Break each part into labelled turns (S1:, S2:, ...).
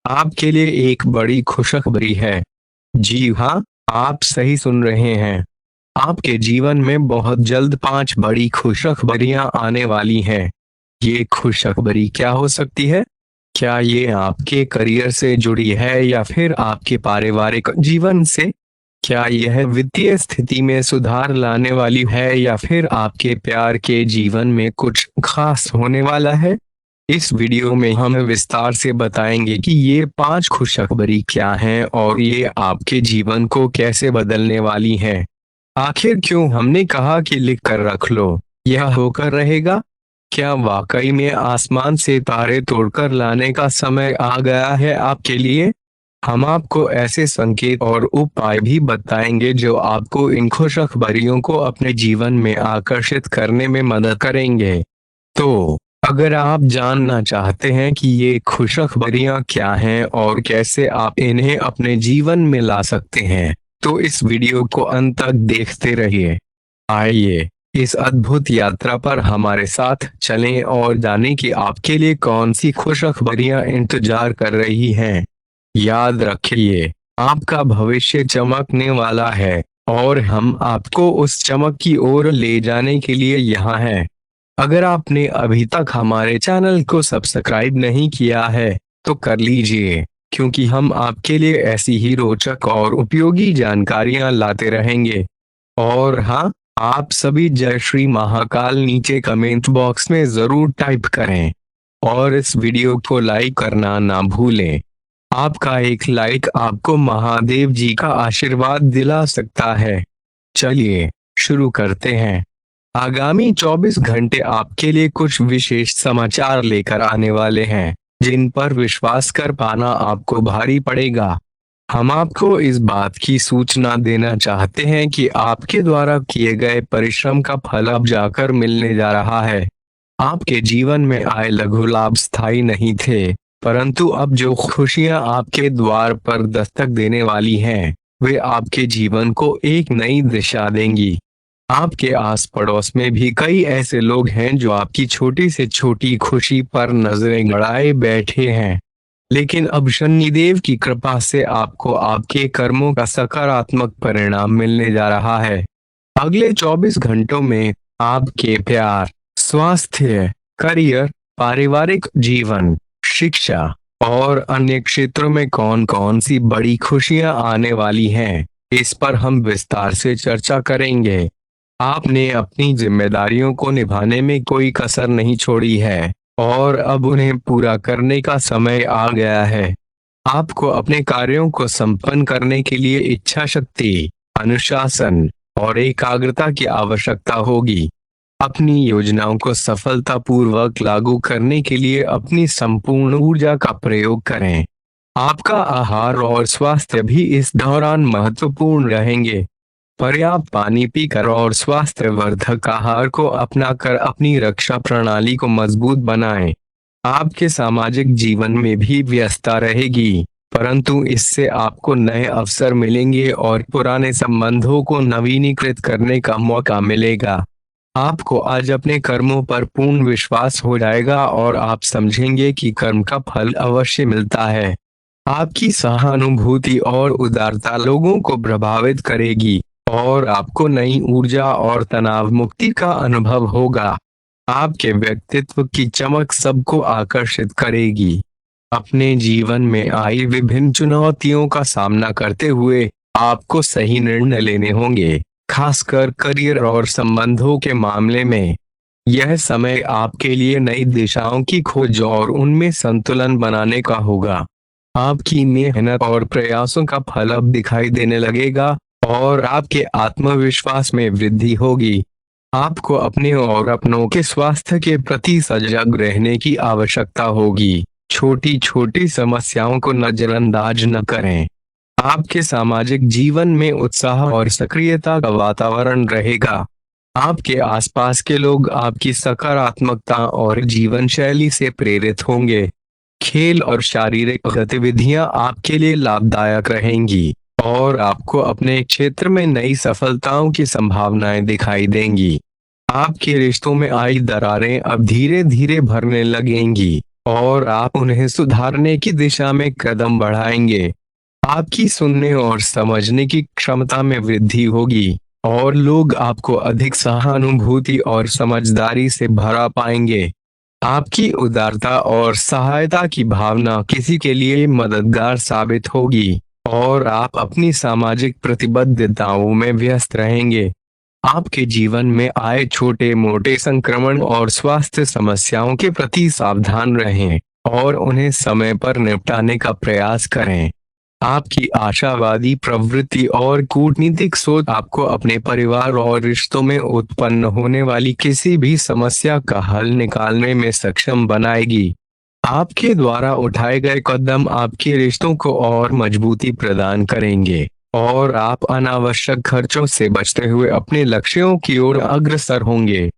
S1: आपके लिए एक बड़ी खुशखबरी है। जी हाँ, आप सही सुन रहे हैं। आपके जीवन में बहुत जल्द 5 बड़ी खुशखबरियां आने वाली हैं। ये खुशखबरी क्या हो सकती है? क्या ये आपके करियर से जुड़ी है या फिर आपके पारिवारिक जीवन से? क्या यह वित्तीय स्थिति में सुधार लाने वाली है या फिर आपके प्यार के जीवन में कुछ खास होने वाला है? इस वीडियो में हम विस्तार से बताएंगे कि ये 5 खुशखबरी क्या हैं और ये आपके जीवन को कैसे बदलने वाली हैं। आखिर क्यों हमने कहा कि लिख कर रख लो, यह होकर रहेगा? क्या वाकई में आसमान से तारे तोड़कर लाने का समय आ गया है आपके लिए? हम आपको ऐसे संकेत और उपाय भी बताएंगे जो आपको इन खुशखबरियों को अपने जीवन में आकर्षित करने में मदद करेंगे। तो अगर आप जानना चाहते हैं कि ये खुशखबरियां क्या हैं और कैसे आप इन्हें अपने जीवन में ला सकते हैं, तो इस वीडियो को अंत तक देखते रहिए। आइए इस अद्भुत यात्रा पर हमारे साथ चलें और जानें कि आपके लिए कौन सी खुशखबरियां इंतजार कर रही हैं। याद रखिए, आपका भविष्य चमकने वाला है और हम आपको उस चमक की ओर ले जाने के लिए यहाँ हैं। अगर आपने अभी तक हमारे चैनल को सब्सक्राइब नहीं किया है, तो कर लीजिए, क्योंकि हम आपके लिए ऐसी ही रोचक और उपयोगी जानकारियां लाते रहेंगे। और हाँ, आप सभी जय श्री महाकाल नीचे कमेंट बॉक्स में जरूर टाइप करें और इस वीडियो को लाइक करना ना भूलें। आपका एक लाइक आपको महादेव जी का आशीर्वाद दिला सकता है। चलिए शुरू करते हैं। आगामी 24 घंटे आपके लिए कुछ विशेष समाचार लेकर आने वाले हैं, जिन पर विश्वास कर पाना आपको भारी पड़ेगा। हम आपको इस बात की सूचना देना चाहते हैं कि आपके द्वारा किए गए परिश्रम का फल अब जाकर मिलने जा रहा है। आपके जीवन में आए लघु लाभ स्थायी नहीं थे, परंतु अब जो खुशियां आपके द्वार पर दस्तक देने वाली हैं, वे आपके जीवन को एक नई दिशा देंगी। आपके आस पड़ोस में भी कई ऐसे लोग हैं जो आपकी छोटी से छोटी खुशी पर नजरें गड़ाए बैठे हैं, लेकिन अब शनिदेव की कृपा से आपको आपके कर्मों का सकारात्मक परिणाम मिलने जा रहा है। अगले 24 घंटों में आपके प्यार, स्वास्थ्य, करियर, पारिवारिक जीवन, शिक्षा और अन्य क्षेत्रों में कौन कौन सी बड़ी खुशियां आने वाली हैं, इस पर हम विस्तार से चर्चा करेंगे। आपने अपनी जिम्मेदारियों को निभाने में कोई कसर नहीं छोड़ी है और अब उन्हें पूरा करने का समय आ गया है। आपको अपने कार्यों को संपन्न करने के लिए इच्छा शक्ति, अनुशासन और एकाग्रता की आवश्यकता होगी। अपनी योजनाओं को सफलतापूर्वक लागू करने के लिए अपनी संपूर्ण ऊर्जा का प्रयोग करें। आपका आहार और स्वास्थ्य भी इस दौरान महत्वपूर्ण रहेंगे। पर्याप्त पानी पीकर और स्वास्थ्यवर्धक आहार को अपनाकर अपनी रक्षा प्रणाली को मजबूत बनाएं। आपके सामाजिक जीवन में भी व्यस्तता रहेगी, परंतु इससे आपको नए अवसर मिलेंगे और पुराने संबंधों को नवीनीकृत करने का मौका मिलेगा। आपको आज अपने कर्मों पर पूर्ण विश्वास हो जाएगा और आप समझेंगे कि कर्म का फल अवश्य मिलता है। आपकी सहानुभूति और उदारता लोगों को प्रभावित करेगी और आपको नई ऊर्जा और तनाव मुक्ति का अनुभव होगा। आपके व्यक्तित्व की चमक सबको आकर्षित करेगी। अपने जीवन में आई विभिन्न चुनौतियों का सामना करते हुए आपको सही निर्णय लेने होंगे, खासकर करियर और संबंधों के मामले में। यह समय आपके लिए नई दिशाओं की खोज और उनमें संतुलन बनाने का होगा। आपकी मेहनत और प्रयासों का फल अब दिखाई देने लगेगा और आपके आत्मविश्वास में वृद्धि होगी। आपको अपने और अपनों के स्वास्थ्य के प्रति सजग रहने की आवश्यकता होगी। छोटी छोटी समस्याओं को नजरअंदाज न करें। आपके सामाजिक जीवन में उत्साह और सक्रियता का वातावरण रहेगा। आपके आसपास के लोग आपकी सकारात्मकता और जीवन शैली से प्रेरित होंगे। खेल और शारीरिक गतिविधियां आपके लिए लाभदायक रहेंगी और आपको अपने क्षेत्र में नई सफलताओं की संभावनाएं दिखाई देंगी। आपके रिश्तों में आई दरारें अब धीरे धीरे भरने लगेंगी और आप उन्हें सुधारने की दिशा में कदम बढ़ाएंगे। आपकी सुनने और समझने की क्षमता में वृद्धि होगी और लोग आपको अधिक सहानुभूति और समझदारी से भरा पाएंगे। आपकी उदारता और सहायता की भावना किसी के लिए मददगार साबित होगी और आप अपनी सामाजिक प्रतिबद्धताओं में व्यस्त रहेंगे। आपके जीवन में आए छोटे मोटे संक्रमण और स्वास्थ्य समस्याओं के प्रति सावधान रहें और उन्हें समय पर निपटाने का प्रयास करें। आपकी आशावादी प्रवृत्ति और कूटनीतिक सोच आपको अपने परिवार और रिश्तों में उत्पन्न होने वाली किसी भी समस्या का हल निकालने में सक्षम बनाएगी। आपके द्वारा उठाए गए कदम आपके रिश्तों को और मजबूती प्रदान करेंगे और आप अनावश्यक खर्चों से बचते हुए अपने लक्ष्यों की ओर अग्रसर होंगे।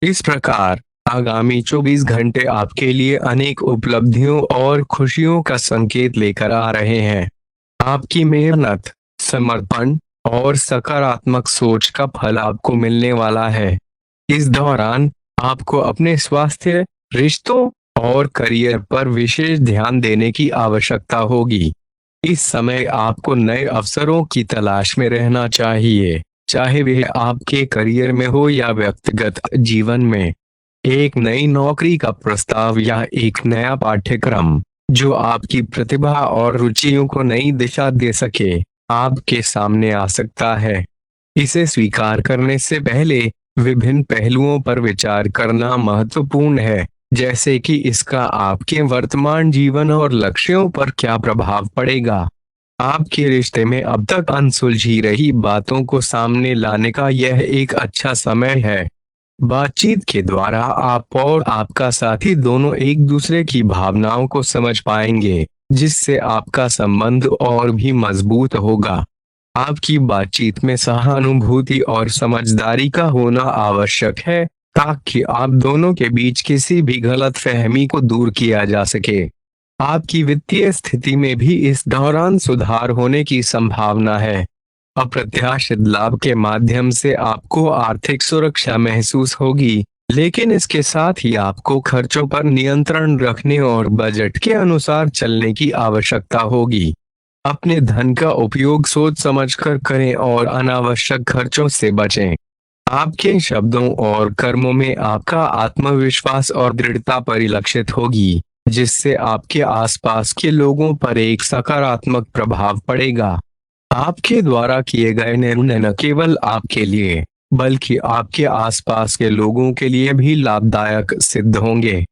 S1: इस प्रकार आगामी 24 घंटे आपके लिए अनेक उपलब्धियों और खुशियों का संकेत लेकर आ रहे हैं। आपकी मेहनत, समर्पण और सकारात्मक सोच का फल आपको मिलने वाला है। इस दौरान आपको अपने स्वास्थ्य, रिश्तों और करियर पर विशेष ध्यान देने की आवश्यकता होगी। इस समय आपको नए अवसरों की तलाश में रहना चाहिए, चाहे वे आपके करियर में हो या व्यक्तिगत जीवन में। एक नई नौकरी का प्रस्ताव या एक नया पाठ्यक्रम जो आपकी प्रतिभा और रुचियों को नई दिशा दे सके, आपके सामने आ सकता है। इसे स्वीकार करने से पहले विभिन्न पहलुओं पर विचार करना महत्वपूर्ण है, जैसे कि इसका आपके वर्तमान जीवन और लक्ष्यों पर क्या प्रभाव पड़ेगा। आपके रिश्ते में अब तक अनसुलझी रही बातों को सामने लाने का यह एक अच्छा समय है। बातचीत के द्वारा आप और आपका साथी दोनों एक दूसरे की भावनाओं को समझ पाएंगे, जिससे आपका संबंध और भी मजबूत होगा। आपकी बातचीत में सहानुभूति और समझदारी का होना आवश्यक है, ताकि आप दोनों के बीच किसी भी गलतफहमी को दूर किया जा सके। आपकी वित्तीय स्थिति में भी इस दौरान सुधार होने की संभावना है। अप्रत्याशित लाभ के माध्यम से आपको आर्थिक सुरक्षा महसूस होगी, लेकिन इसके साथ ही आपको खर्चों पर नियंत्रण रखने और बजट के अनुसार चलने की आवश्यकता होगी। अपने धन का उपयोग सोच समझकर करें और अनावश्यक खर्चों से बचें। आपके शब्दों और कर्मों में आपका आत्मविश्वास और दृढ़ता परिलक्षित होगी, जिससे आपके आसपास के लोगों पर एक सकारात्मक प्रभाव पड़ेगा। आपके द्वारा किए गए निर्णय न केवल आपके लिए, बल्कि आपके आसपास के लोगों के लिए भी लाभदायक सिद्ध होंगे।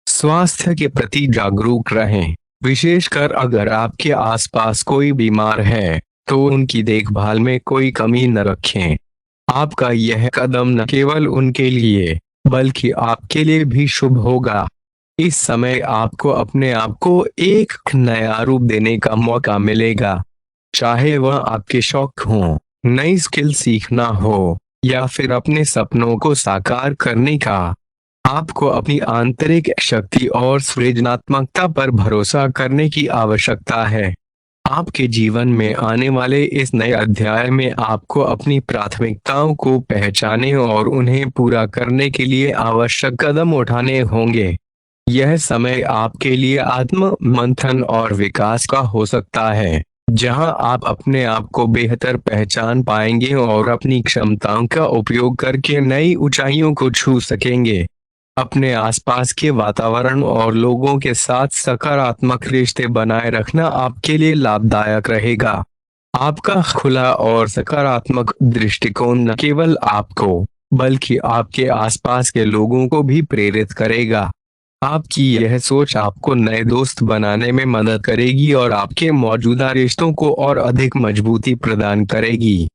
S1: स्वास्थ्य के प्रति जागरूक रहें, विशेषकर अगर आपके आसपास कोई बीमार है, तो उनकी देखभाल में कोई कमी न रखें। आपका यह कदम न केवल उनके लिए, बल्कि आपके लिए भी शुभ होगा। इस समय आपको अपने आप को एक नया रूप देने का मौका मिलेगा, चाहे वह आपके शौक हो, नई स्किल सीखना हो या फिर अपने सपनों को साकार करने का। आपको अपनी आंतरिक शक्ति और सृजनात्मकता पर भरोसा करने की आवश्यकता है। आपके जीवन में आने वाले इस नए अध्याय में आपको अपनी प्राथमिकताओं को पहचाने और उन्हें पूरा करने के लिए आवश्यक कदम उठाने होंगे। यह समय आपके लिए आत्म मंथन और विकास का हो सकता है, जहां आप अपने आप को बेहतर पहचान पाएंगे और अपनी क्षमताओं का उपयोग करके नई ऊंचाइयों को छू सकेंगे। अपने आसपास के वातावरण और लोगों के साथ सकारात्मक रिश्ते बनाए रखना आपके लिए लाभदायक रहेगा। आपका खुला और सकारात्मक दृष्टिकोण न केवल आपको, बल्कि आपके आसपास के लोगों को भी प्रेरित करेगा। आपकी यह सोच आपको नए दोस्त बनाने में मदद करेगी और आपके मौजूदा रिश्तों को और अधिक मजबूती प्रदान करेगी।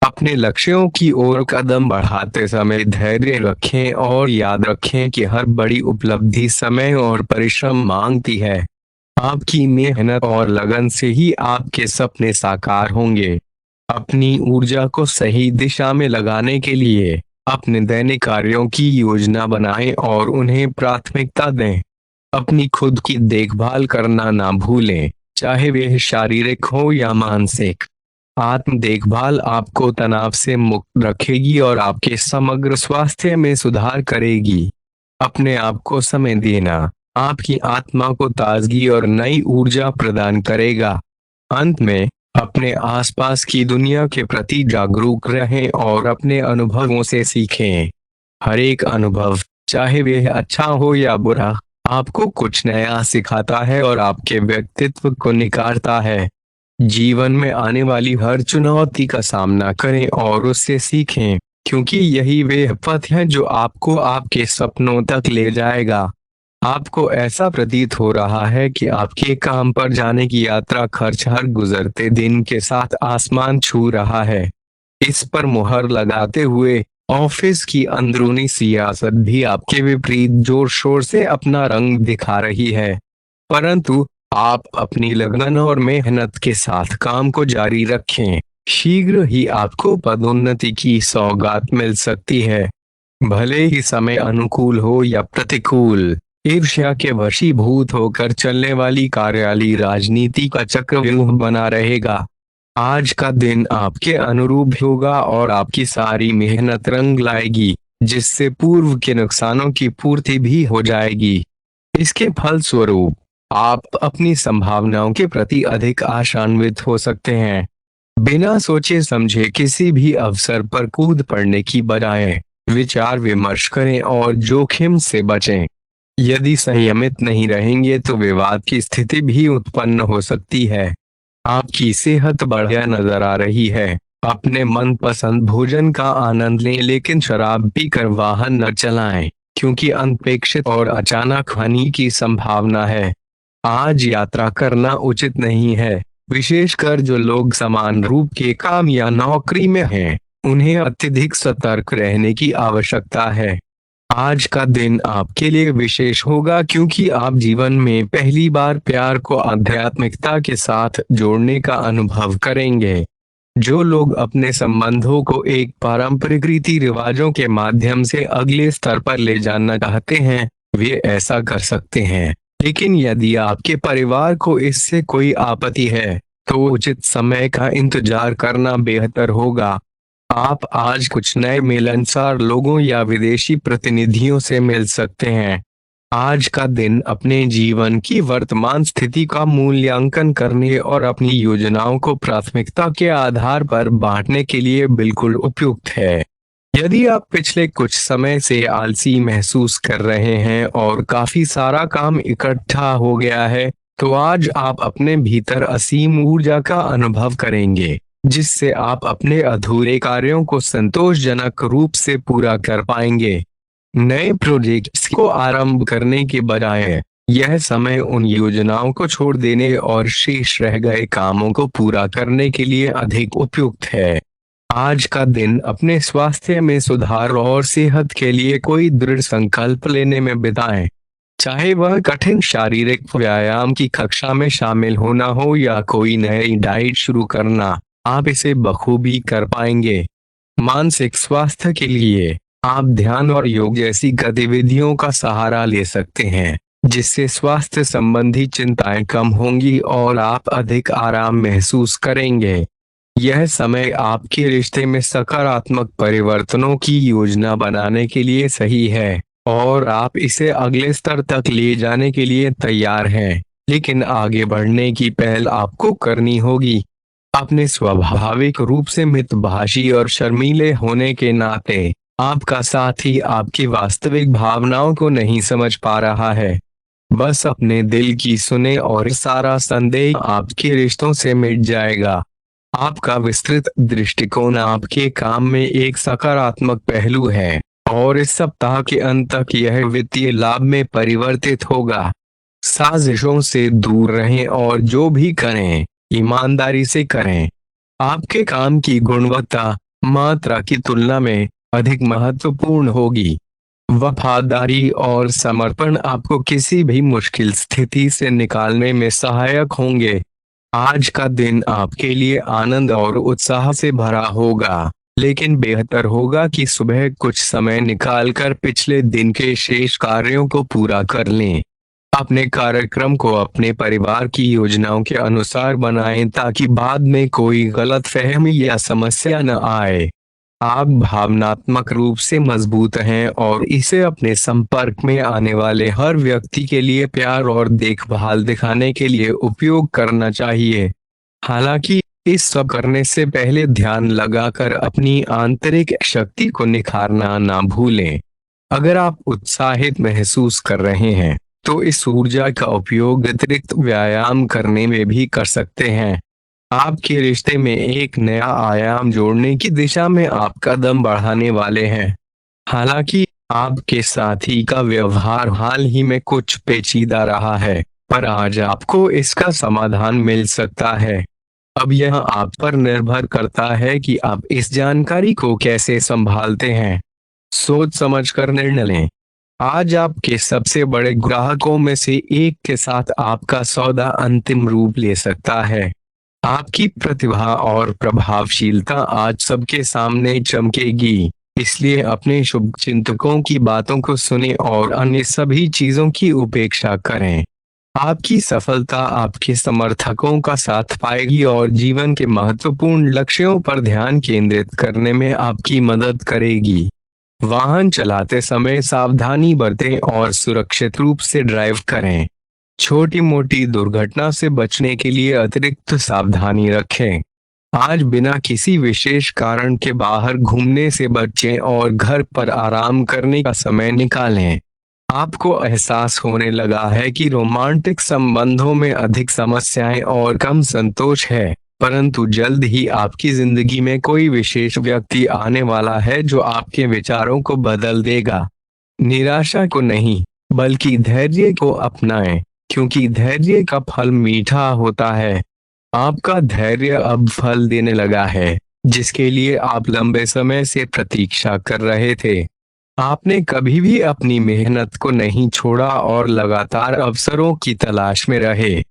S1: अपने लक्ष्यों की ओर कदम बढ़ाते समय धैर्य रखें और याद रखें कि हर बड़ी उपलब्धि समय और परिश्रम मांगती है। आपकी मेहनत और लगन से ही आपके सपने साकार होंगे। अपनी ऊर्जा को सही दिशा में लगाने के लिए अपने दैनिक कार्यों की योजना बनाएं और उन्हें प्राथमिकता दें। अपनी खुद की देखभाल करना ना भूलें, चाहे वे शारीरिक हो या मानसिक। आत्म देखभाल आपको तनाव से मुक्त रखेगी और आपके समग्र स्वास्थ्य में सुधार करेगी। अपने आप को समय देना, आपकी आत्मा को ताजगी और नई ऊर्जा प्रदान करेगा। अंत में, अपने आसपास की दुनिया के प्रति जागरूक रहें और अपने अनुभवों से सीखें। हर एक अनुभव, चाहे वह अच्छा हो या बुरा, आपको कुछ नया सिखाता है और आपके व्यक्तित्व को निखारता है। जीवन में आने वाली हर चुनौती का सामना करें और उससे सीखें, क्योंकि यही वह पथ है जो आपको आपके सपनों तक ले जाएगा। आपको ऐसा प्रतीत हो रहा है कि आपके काम पर जाने की यात्रा खर्च हर गुजरते दिन के साथ आसमान छू रहा है। इस पर मुहर लगाते हुए ऑफिस की अंदरूनी सियासत भी आपके विपरीत जोर शोर से अपना रंग दिखा रही है। परंतु आप अपनी लगन और मेहनत के साथ काम को जारी रखें। शीघ्र ही आपको पदोन्नति की सौगात मिल सकती है। भले ही समय अनुकूल हो या प्रतिकूल, ईर्ष्या के वशीभूत होकर चलने वाली कार्यालयी राजनीति का चक्रव्यूह बना रहेगा। आज का दिन आपके अनुरूप होगा और आपकी सारी मेहनत रंग लाएगी, जिससे पूर्व के नुकसानों की पूर्ति भी हो जाएगी। इसके फलस्वरूप आप अपनी संभावनाओं के प्रति अधिक आशान्वित हो सकते हैं। बिना सोचे समझे किसी भी अवसर पर कूद पड़ने की बजाय विचार विमर्श करें और जोखिम से बचें। यदि संयमित नहीं रहेंगे तो विवाद की स्थिति भी उत्पन्न हो सकती है। आपकी सेहत बढ़िया नजर आ रही है। अपने मनपसंद भोजन का आनंद लें, लेकिन शराब पीकर वाहन न चलाएं, क्योंकि अनपेक्षित और अचानक हानि की संभावना है। आज यात्रा करना उचित नहीं है, विशेषकर जो लोग समान रूप के काम या नौकरी में हैं। उन्हें अत्यधिक सतर्क रहने की आवश्यकता है। आज का दिन आपके लिए विशेष होगा, क्योंकि आप जीवन में पहली बार प्यार को आध्यात्मिकता के साथ जोड़ने का अनुभव करेंगे। जो लोग अपने संबंधों को एक पारंपरिक रीति रिवाजों के माध्यम से अगले स्तर पर ले जाना चाहते हैं, वे ऐसा कर सकते हैं। लेकिन यदि आपके परिवार को इससे कोई आपत्ति है, तो उचित समय का इंतजार करना बेहतर होगा। आप आज कुछ नए मिलनसार लोगों या विदेशी प्रतिनिधियों से मिल सकते हैं। आज का दिन अपने जीवन की वर्तमान स्थिति का मूल्यांकन करने और अपनी योजनाओं को प्राथमिकता के आधार पर बांटने के लिए बिल्कुल उपयुक्त है। यदि आप पिछले कुछ समय से आलसी महसूस कर रहे हैं और काफी सारा काम इकट्ठा हो गया है, तो आज आप अपने भीतर असीम ऊर्जा का अनुभव करेंगे, जिससे आप अपने अधूरे कार्यों को संतोषजनक रूप से पूरा कर पाएंगे। नए प्रोजेक्ट्स को आरंभ करने के बजाय यह समय उन योजनाओं को छोड़ देने और शेष रह गए कामों को पूरा करने के लिए अधिक उपयुक्त है। आज का दिन अपने स्वास्थ्य में सुधार और सेहत के लिए कोई दृढ़ संकल्प लेने में बिताएं। चाहे वह कठिन शारीरिक व्यायाम की कक्षा में शामिल होना हो या कोई नई डाइट शुरू करना, आप इसे बखूबी कर पाएंगे। मानसिक स्वास्थ्य के लिए आप ध्यान और योग जैसी गतिविधियों का सहारा ले सकते हैं, जिससे स्वास्थ्य संबंधी चिंताएं कम होंगी और आप अधिक आराम महसूस करेंगे। यह समय आपके रिश्ते में सकारात्मक परिवर्तनों की योजना बनाने के लिए सही है और आप इसे अगले स्तर तक ले जाने के लिए तैयार हैं। लेकिन आगे बढ़ने की पहल आपको करनी होगी। अपने स्वाभाविक रूप से मितभाषी और शर्मीले होने के नाते आपका साथी आपकी वास्तविक भावनाओं को नहीं समझ पा रहा है। बस अपने दिल की सुने और सारा संदेह आपके रिश्तों से मिट जाएगा। आपका विस्तृत दृष्टिकोण आपके काम में एक सकारात्मक पहलू है और इस सप्ताह के अंत तक यह वित्तीय लाभ में परिवर्तित होगा। साजिशों से दूर रहें और जो भी करें ईमानदारी से करें। आपके काम की गुणवत्ता मात्रा की तुलना में अधिक महत्वपूर्ण होगी। वफादारी और समर्पण आपको किसी भी मुश्किल स्थिति से निकालने में सहायक होंगे। आज का दिन आपके लिए आनंद और उत्साह से भरा होगा, लेकिन बेहतर होगा कि सुबह कुछ समय निकालकर पिछले दिन के शेष कार्यों को पूरा कर लें। अपने कार्यक्रम को अपने परिवार की योजनाओं के अनुसार बनाएं, ताकि बाद में कोई गलतफहमी या समस्या न आए। आप भावनात्मक रूप से मजबूत हैं और इसे अपने संपर्क में आने वाले हर व्यक्ति के लिए प्यार और देखभाल दिखाने के लिए उपयोग करना चाहिए। हालांकि इस सब करने से पहले ध्यान लगाकर अपनी आंतरिक शक्ति को निखारना ना भूलें। अगर आप उत्साहित महसूस कर रहे हैं तो इस ऊर्जा का उपयोग अतिरिक्त व्यायाम करने में भी कर सकते हैं। आपके रिश्ते में एक नया आयाम जोड़ने की दिशा में आप कदम बढ़ाने वाले हैं। हालांकि आपके साथी का व्यवहार हाल ही में कुछ पेचीदा रहा है, पर आज आपको इसका समाधान मिल सकता है। अब यह आप पर निर्भर करता है कि आप इस जानकारी को कैसे संभालते हैं। सोच समझ कर निर्णय लें। आज आपके सबसे बड़े ग्राहकों में से एक के साथ आपका सौदा अंतिम रूप ले सकता है। आपकी प्रतिभा और प्रभावशीलता आज सबके सामने चमकेगी, इसलिए अपने शुभचिंतकों की बातों को सुनें और अन्य सभी चीजों की उपेक्षा करें। आपकी सफलता आपके समर्थकों का साथ पाएगी और जीवन के महत्वपूर्ण लक्ष्यों पर ध्यान केंद्रित करने में आपकी मदद करेगी। वाहन चलाते समय सावधानी बरतें और सुरक्षित रूप से ड्राइव करें। छोटी मोटी दुर्घटना से बचने के लिए अतिरिक्त सावधानी रखें। आज बिना किसी विशेष कारण के बाहर घूमने से बचें और घर पर आराम करने का समय निकालें। आपको एहसास होने लगा है कि रोमांटिक संबंधों में अधिक समस्याएं और कम संतोष है, परंतु जल्द ही आपकी जिंदगी में कोई विशेष व्यक्ति आने वाला है जो आपके विचारों को बदल देगा। निराशा को नहीं, बल्कि धैर्य को अपनाएं, क्योंकि धैर्य का फल मीठा होता है। आपका धैर्य अब फल देने लगा है, जिसके लिए आप लंबे समय से प्रतीक्षा कर रहे थे। आपने कभी भी अपनी मेहनत को नहीं छोड़ा और लगातार अवसरों की तलाश में रहे।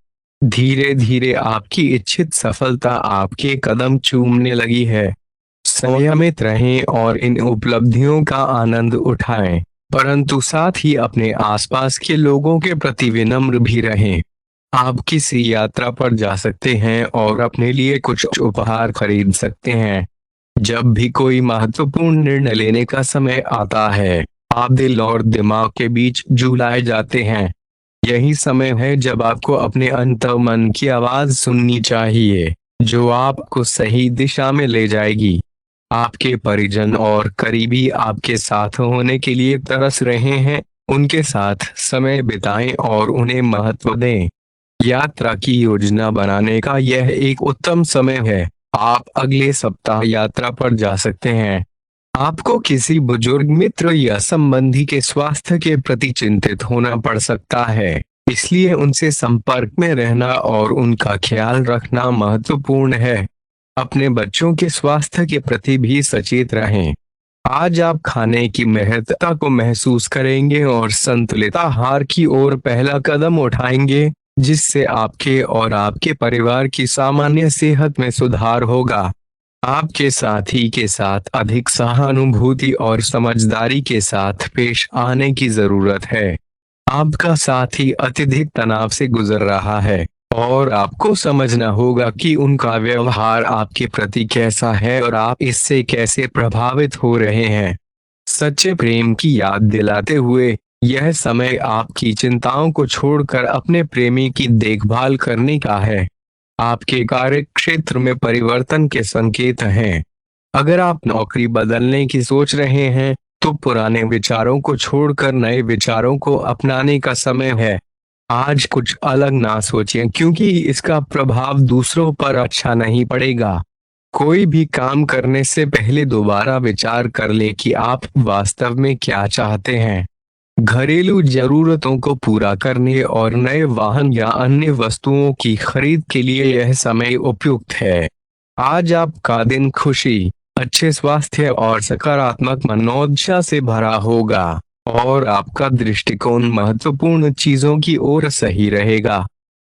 S1: धीरे धीरे आपकी इच्छित सफलता आपके कदम चूमने लगी है। संयमित रहें और इन उपलब्धियों का आनंद उठाएं, परंतु साथ ही अपने आसपास के लोगों के प्रति विनम्र भी रहें। आप किसी यात्रा पर जा सकते हैं और अपने लिए कुछ उपहार खरीद सकते हैं। जब भी कोई महत्वपूर्ण निर्णय लेने का समय आता है, आप दिल और दिमाग के बीच झुलाए जाते हैं। यही समय है जब आपको अपने अंतर्मन की आवाज सुननी चाहिए, जो आपको सही दिशा में ले जाएगी। आपके परिजन और करीबी आपके साथ होने के लिए तरस रहे हैं। उनके साथ समय बिताएं और उन्हें महत्व दें। यात्रा की योजना बनाने का यह एक उत्तम समय है। आप अगले सप्ताह यात्रा पर जा सकते हैं। आपको किसी बुजुर्ग मित्र या संबंधी के स्वास्थ्य के प्रति चिंतित होना पड़ सकता है, इसलिए उनसे संपर्क में रहना और उनका ख्याल रखना महत्वपूर्ण है। अपने बच्चों के स्वास्थ्य के प्रति भी सचेत रहें। आज आप खाने की महत्ता को महसूस करेंगे और संतुलित आहार की ओर पहला कदम उठाएंगे, जिससे आपके और आपके परिवार की सामान्य सेहत में सुधार होगा। आपके साथी के साथ अधिक सहानुभूति और समझदारी के साथ पेश आने की जरूरत है। आपका साथी अत्यधिक तनाव से गुजर रहा है और आपको समझना होगा कि उनका व्यवहार आपके प्रति कैसा है और आप इससे कैसे प्रभावित हो रहे हैं। सच्चे प्रेम की याद दिलाते हुए, यह समय आपकी चिंताओं को छोड़कर अपने प्रेमी की देखभाल करने का है। आपके कार्य क्षेत्र में परिवर्तन के संकेत हैं। अगर आप नौकरी बदलने की सोच रहे हैं, तो पुराने विचारों को छोड़कर नए विचारों को अपनाने का समय है। आज कुछ अलग ना सोचें, क्योंकि इसका प्रभाव दूसरों पर अच्छा नहीं पड़ेगा। कोई भी काम करने से पहले दोबारा विचार कर लें कि आप वास्तव में क्या चाहते हैं। घरेलू जरूरतों को पूरा करने और नए वाहन या अन्य वस्तुओं की खरीद के लिए यह समय उपयुक्त है। आज आपका दिन खुशी, अच्छे स्वास्थ्य और सकारात्मक मनोदशा से भरा होगा और आपका दृष्टिकोण महत्वपूर्ण चीजों की ओर सही रहेगा।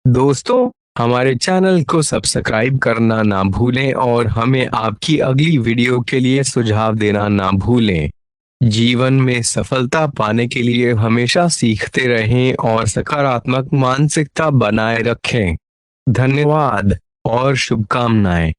S1: दोस्तों, हमारे चैनल को सब्सक्राइब करना ना भूलें और हमें आपकी अगली वीडियो के लिए सुझाव देना ना भूलें। जीवन में सफलता पाने के लिए हमेशा सीखते रहें और सकारात्मक मानसिकता बनाए रखें। धन्यवाद और शुभकामनाएं।